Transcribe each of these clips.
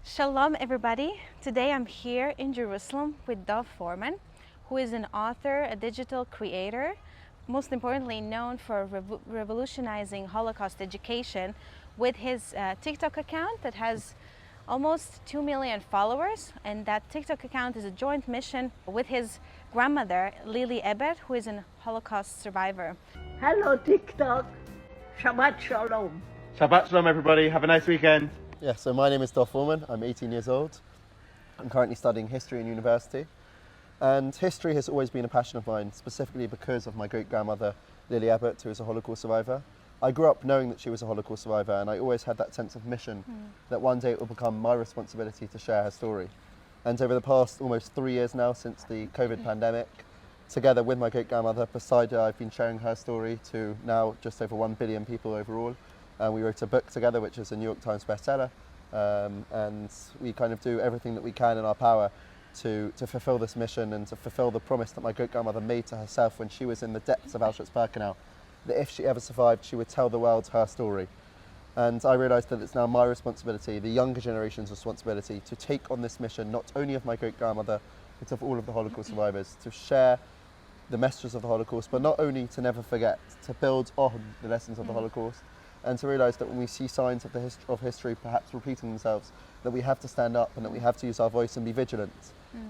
Shalom everybody. Today I'm here in Jerusalem with Dov Forman, who is an author, a digital creator, most importantly known for revolutionizing Holocaust education with his TikTok account that has almost 2 million followers, and that TikTok account is a joint mission with his grandmother Lily Ebed, who is a Holocaust survivor. Hello TikTok, Shabbat Shalom. Shabbat Shalom everybody, have a nice weekend. Yeah, so my name is Dov Forman, I'm 18 years old. I'm currently studying history in university. And history has always been a passion of mine, specifically because of my great-grandmother, Lily Abbott, who is a Holocaust survivor. I grew up knowing that she was a Holocaust survivor, and I always had that sense of mission, that one day it will become my responsibility to share her story. And over the past almost 3 years now, since the COVID pandemic, together with my great-grandmother, beside her, I've been sharing her story to now just over 1 billion people overall. We wrote a book together, which is a New York Times bestseller, and we kind of do everything that we can in our power to fulfill this mission and to fulfill the promise that my great-grandmother made to herself when she was in the depths of Auschwitz-Birkenau, that if she ever survived, she would tell the world her story. And I realised that it's now my responsibility, the younger generation's responsibility, to take on this mission, not only of my great-grandmother, but of all of the Holocaust survivors, to share the messages of the Holocaust, but not only to never forget, to build on the lessons of the Holocaust, and to realise that when we see signs of history perhaps repeating themselves, that we have to stand up and that we have to use our voice and be vigilant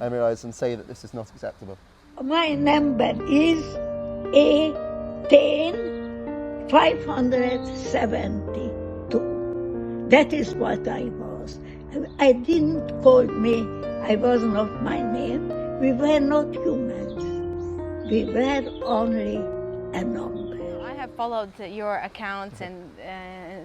and realise and say that this is not acceptable. My number is 18572. That is what I was. I didn't call me, I was not my name. We were not humans. We were only a number. I have followed your account and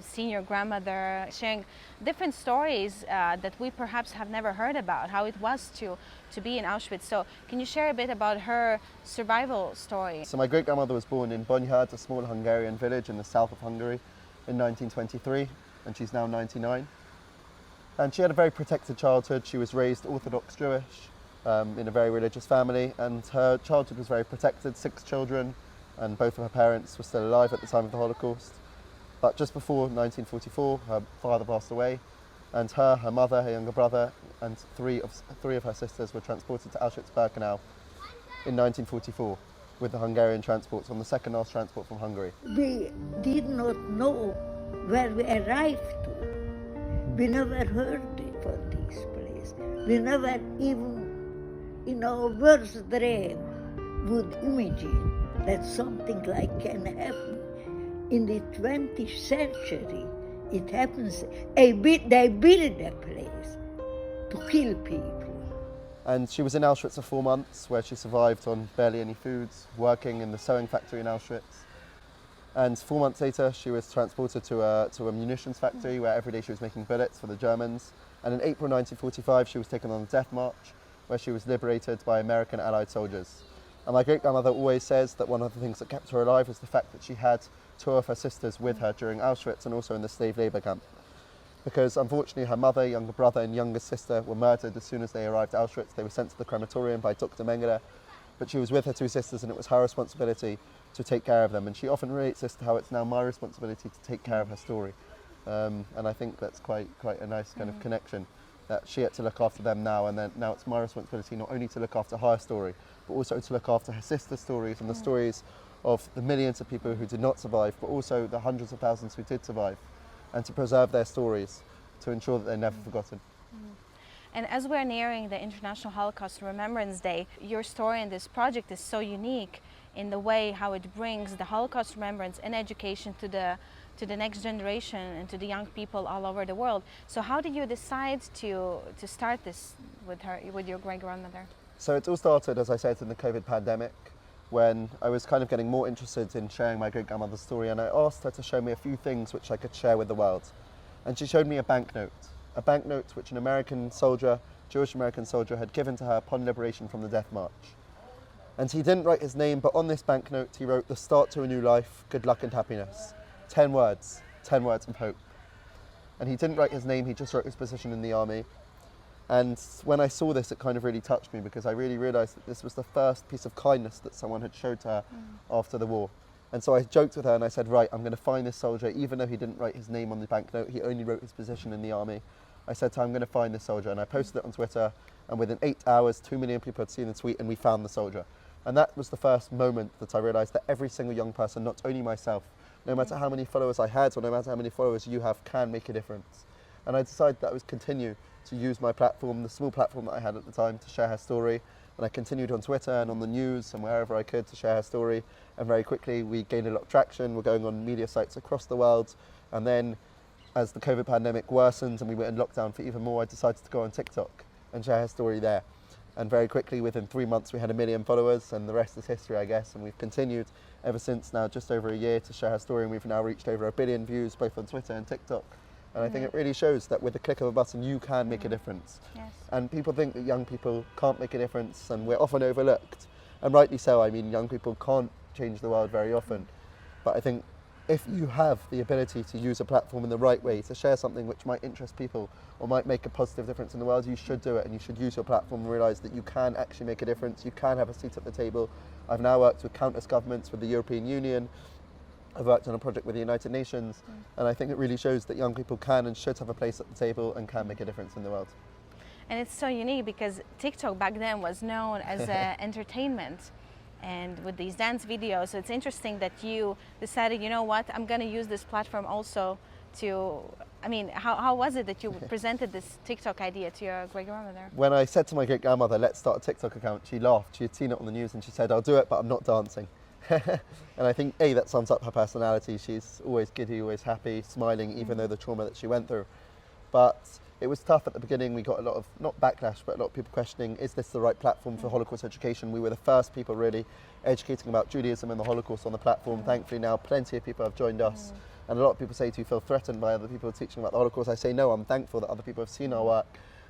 seen your grandmother sharing different stories that we perhaps have never heard about, how it was to be in Auschwitz. So can you share a bit about her survival story? So my great-grandmother was born in Bonyhard, a small Hungarian village in the south of Hungary in 1923, and she's now 99. And she had a very protected childhood. She was raised Orthodox Jewish in a very religious family, and her childhood was very protected, 6 children, and both of her parents were still alive at the time of the Holocaust. But just before 1944, her father passed away, and her mother, her younger brother, and three of her sisters were transported to Auschwitz-Birkenau in 1944 with the Hungarian transports, on the second last transport from Hungary. We did not know where we arrived to. We never heard of this place. We never even in our worst dream would imagine that something like can happen. In the 20th century, it happens. They build a place to kill people. And she was in Auschwitz for 4 months, where she survived on barely any foods, working in the sewing factory in Auschwitz. And 4 months later, she was transported to a munitions factory, where every day she was making bullets for the Germans. And in April 1945, she was taken on a death march, where she was liberated by American Allied soldiers. And my great-grandmother always says that one of the things that kept her alive was the fact that she had 2 of her sisters with her during Auschwitz and also in the slave labour camp. Because unfortunately her mother, younger brother and youngest sister were murdered as soon as they arrived at Auschwitz. They were sent to the crematorium by Dr. Mengele, but she was with her 2 sisters and it was her responsibility to take care of them. And she often relates this to how it's now my responsibility to take care of her story. And I think that's quite a nice kind of connection, that she had to look after them now, and then now it's my responsibility not only to look after her story, but also to look after her sister's stories and the stories of the millions of people who did not survive, but also the hundreds of thousands who did survive, and to preserve their stories, to ensure that they're never forgotten. And as we're nearing the International Holocaust Remembrance Day, your story in this project is so unique in the way how it brings the Holocaust remembrance and education to the next generation and to the young people all over the world. So how did you decide to start this with your great-grandmother? So it all started, as I said, in the COVID pandemic, when I was kind of getting more interested in sharing my great-grandmother's story, and I asked her to show me a few things which I could share with the world. And she showed me a banknote which an American soldier, Jewish American soldier, had given to her upon liberation from the death march. And he didn't write his name, but on this banknote he wrote, "The start to a new life, good luck and happiness." 10 words of hope. And he didn't write his name, he just wrote his position in the army. And when I saw this, it kind of really touched me, because I really realised that this was the first piece of kindness that someone had showed to her after the war. And so I joked with her and I said, right, I'm going to find this soldier, even though he didn't write his name on the banknote, he only wrote his position in the army. I said to her, I'm going to find this soldier, and I posted it on Twitter, and within 8 hours, 2 million people had seen the tweet, and we found the soldier. And that was the first moment that I realised that every single young person, not only myself, no matter how many followers I had, or no matter how many followers you have, can make a difference. And I decided that I would continue to use my platform, the small platform that I had at the time, to share her story. And I continued on Twitter and on the news and wherever I could to share her story. And very quickly we gained a lot of traction. We're going on media sites across the world. And then as the COVID pandemic worsened and we were in lockdown for even more, I decided to go on TikTok and share her story there. And very quickly, within 3 months, we had 1 million followers, and the rest is history, I guess. And we've continued ever since now, just over a year, to share her story. And we've now reached over 1 billion views, both on Twitter and TikTok. And I think it really shows that with the click of a button, you can make a difference. Yes. And people think that young people can't make a difference, and we're often overlooked. And rightly so. I mean, young people can't change the world very often. But I think if you have the ability to use a platform in the right way, to share something which might interest people or might make a positive difference in the world, you should do it, and you should use your platform and realise that you can actually make a difference, you can have a seat at the table. I've now worked with countless governments, with the European Union, I've worked on a project with the United Nations, and I think it really shows that young people can and should have a place at the table and can make a difference in the world. And it's so unique because TikTok back then was known as entertainment, and with these dance videos. So it's interesting that you decided, you know what, I'm going to use this platform also to, I mean, how was it that you presented this TikTok idea to your great-grandmother? When I said to my great-grandmother, let's start a TikTok account, she laughed. She had seen it on the news and she said, I'll do it, but I'm not dancing. And I think, A, that sums up her personality. She's always giddy, always happy, smiling, even though the trauma that she went through. But it was tough at the beginning. We got a lot of, not backlash, but a lot of people questioning, is this the right platform for Holocaust education? We were the first people really educating about Judaism and the Holocaust on the platform. Thankfully now plenty of people have joined us. And a lot of people say, do you feel threatened by other people teaching about the Holocaust? I say, no, I'm thankful that other people have seen our work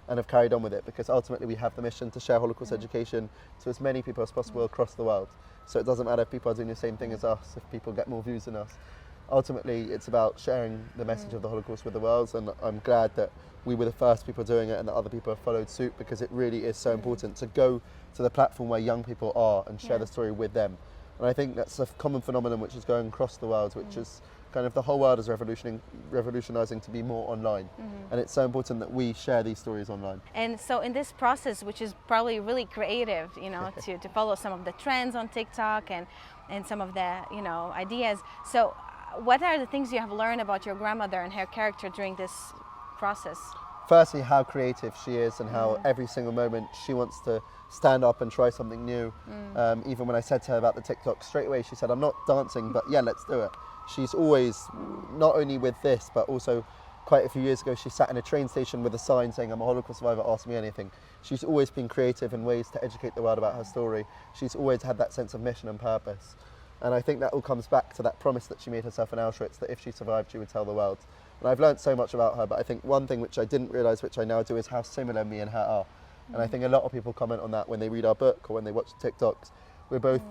and have carried on with it, because ultimately we have the mission to share Holocaust education to as many people as possible across the world. So it doesn't matter if people are doing the same thing as us, if people get more views than us. Ultimately, it's about sharing the message of the Holocaust with the world, and I'm glad that we were the first people doing it and that other people have followed suit, because it really is so important to go to the platform where young people are and share the story with them. And I think that's a common phenomenon which is going across the world, which is kind of the whole world is revolutionising to be more online. And it's so important that we share these stories online. And so in this process, which is probably really creative, you know, to follow some of the trends on TikTok and some of the, you know, ideas. So what are the things you have learned about your grandmother and her character during this process? Firstly, how creative she is and how every single moment she wants to stand up and try something new. Even when I said to her about the TikTok, straight away she said, I'm not dancing, but yeah, let's do it. She's always, not only with this, but also quite a few years ago, she sat in a train station with a sign saying, I'm a Holocaust survivor, ask me anything. She's always been creative in ways to educate the world about her story. She's always had that sense of mission and purpose. And I think that all comes back to that promise that she made herself in Auschwitz, that if she survived, she would tell the world. And I've learned so much about her, but I think one thing which I didn't realise, which I now do, is how similar me and her are. And I think a lot of people comment on that when they read our book or when they watch the TikToks. We both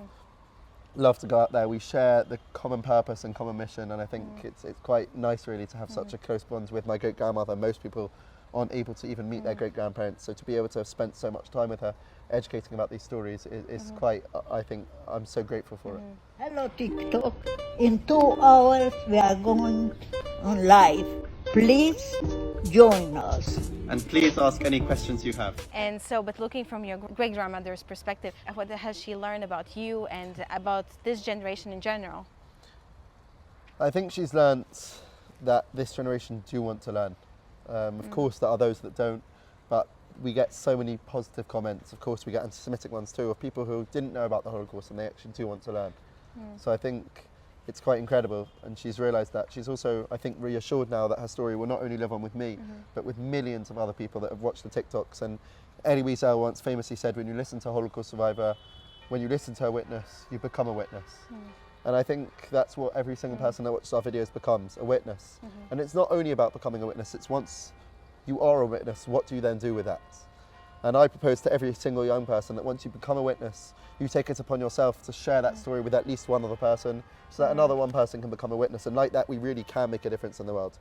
love to go out there. We share the common purpose and common mission, and I think it's quite nice really to have such a close bond with my great-grandmother. Most people aren't able to even meet their great-grandparents, so to be able to have spent so much time with her educating about these stories is quite, I think, I'm so grateful for it. Hello TikTok. In 2 hours we are going on live. Please join us. And please ask any questions you have. And so, but looking from your great-grandmother's perspective, what has she learned about you and about this generation in general? I think she's learnt that this generation do want to learn. Of course there are those that don't, but we get so many positive comments. Of course we get anti-Semitic ones too, of people who didn't know about the Holocaust and they actually do want to learn. So I think it's quite incredible, and she's realised that. She's also, I think, reassured now that her story will not only live on with me, but with millions of other people that have watched the TikToks. And Elie Wiesel once famously said, when you listen to a Holocaust survivor, when you listen to a witness, you become a witness. And I think that's what every single person that watches our videos becomes, a witness. And it's not only about becoming a witness, it's once you are a witness, what do you then do with that? And I propose to every single young person that once you become a witness, you take it upon yourself to share that story with at least one other person, so that another one person can become a witness. And like that, we really can make a difference in the world.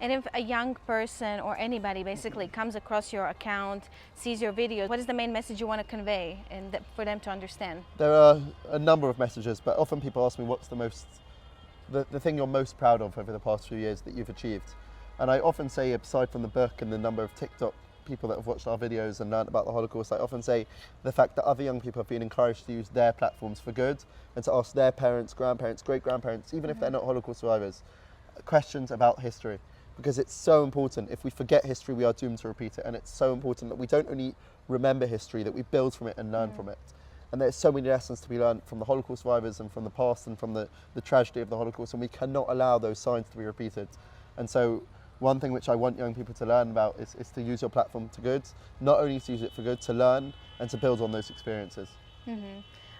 And if a young person or anybody basically comes across your account, sees your videos, what is the main message you want to convey and for them to understand? There are a number of messages, but often people ask me what's the thing you're most proud of over the past few years that you've achieved. And I often say, aside from the book and the number of TikTok people that have watched our videos and learned about the Holocaust, I often say the fact that other young people have been encouraged to use their platforms for good and to ask their parents, grandparents, great-grandparents, even if they're not Holocaust survivors, questions about history. Because it's so important. If we forget history, we are doomed to repeat it. And it's so important that we don't only remember history, that we build from it and learn from it. And there's so many lessons to be learned from the Holocaust survivors and from the past and from the tragedy of the Holocaust, and we cannot allow those signs to be repeated. And so one thing which I want young people to learn about is to use your platform to good, not only to use it for good, to learn and to build on those experiences.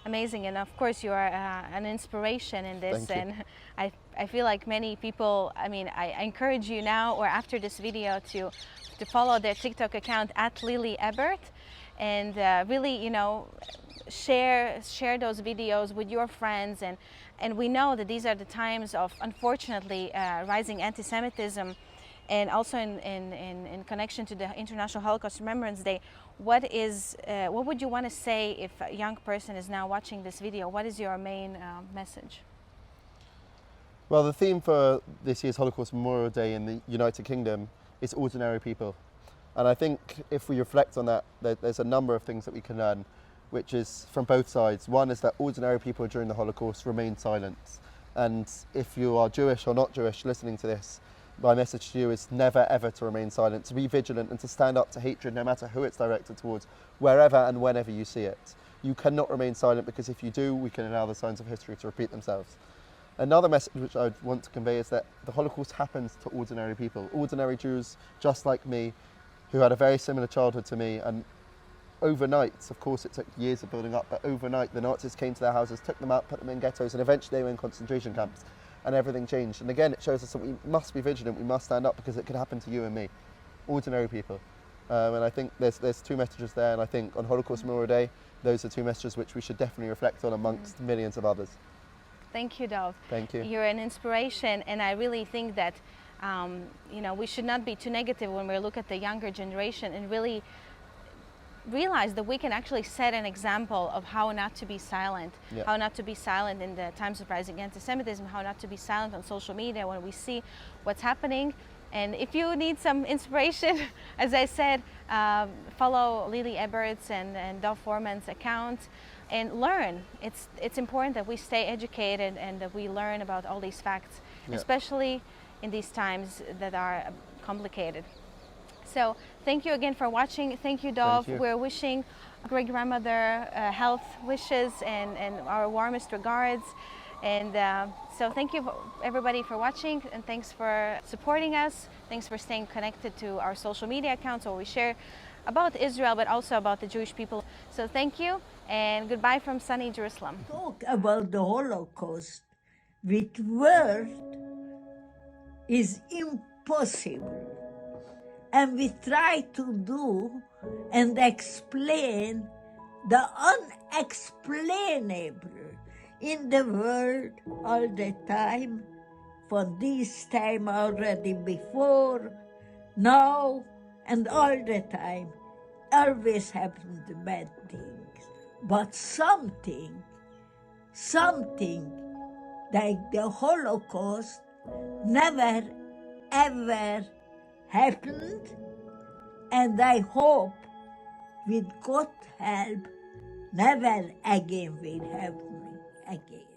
Amazing, and of course you are an inspiration in this. Thank you. And I feel like many people, I mean, I encourage you now or after this video to follow their TikTok account at Lily Ebert, and really, you know, share those videos with your friends. And we know that these are the times of, unfortunately, rising anti-Semitism. And also in connection to the International Holocaust Remembrance Day, what would you want to say if a young person is now watching this video? What is your main message? Well, the theme for this year's Holocaust Memorial Day in the United Kingdom is ordinary people. And I think if we reflect on that, there's a number of things that we can learn, which is from both sides. One is that ordinary people during the Holocaust remained silent. And if you are Jewish or not Jewish listening to this, my message to you is never ever to remain silent, to be vigilant and to stand up to hatred no matter who it's directed towards, wherever and whenever you see it. You cannot remain silent, because if you do, we can allow the signs of history to repeat themselves. Another message which I want to convey is that the Holocaust happens to ordinary people, ordinary Jews just like me, who had a very similar childhood to me, and overnight, of course it took years of building up, but overnight the Nazis came to their houses, took them out, put them in ghettos, and eventually they were in concentration camps. And everything changed. And again, it shows us that we must be vigilant, we must stand up, because it could happen to you and me, ordinary people. And I think there's two messages there, and I think on Holocaust Memorial Day, those are two messages which we should definitely reflect on amongst millions of others. Thank you, Dov. Thank you. You're an inspiration, and I really think that you know, we should not be too negative when we look at the younger generation, and really realize that we can actually set an example of how not to be silent, how not to be silent in the times of rising anti-Semitism, how not to be silent on social media when we see what's happening. And if you need some inspiration, as I said, follow Lily Ebert's and Dov Forman's account and learn. It's important that we stay educated and that we learn about all these facts, especially in these times that are complicated. So thank you again for watching. Thank you, Dov. Thank you. We're wishing great-grandmother health wishes and our warmest regards. And so thank you everybody for watching, and thanks for supporting us. Thanks for staying connected to our social media accounts where we share about Israel but also about the Jewish people. So thank you and goodbye from sunny Jerusalem. Talk about the Holocaust with words is impossible. And we try to do and explain the unexplainable in the world all the time, from this time already before, now, and all the time. Always happen the bad things. But something like the Holocaust never ever happened, and I hope, with God's help, never again will happen again.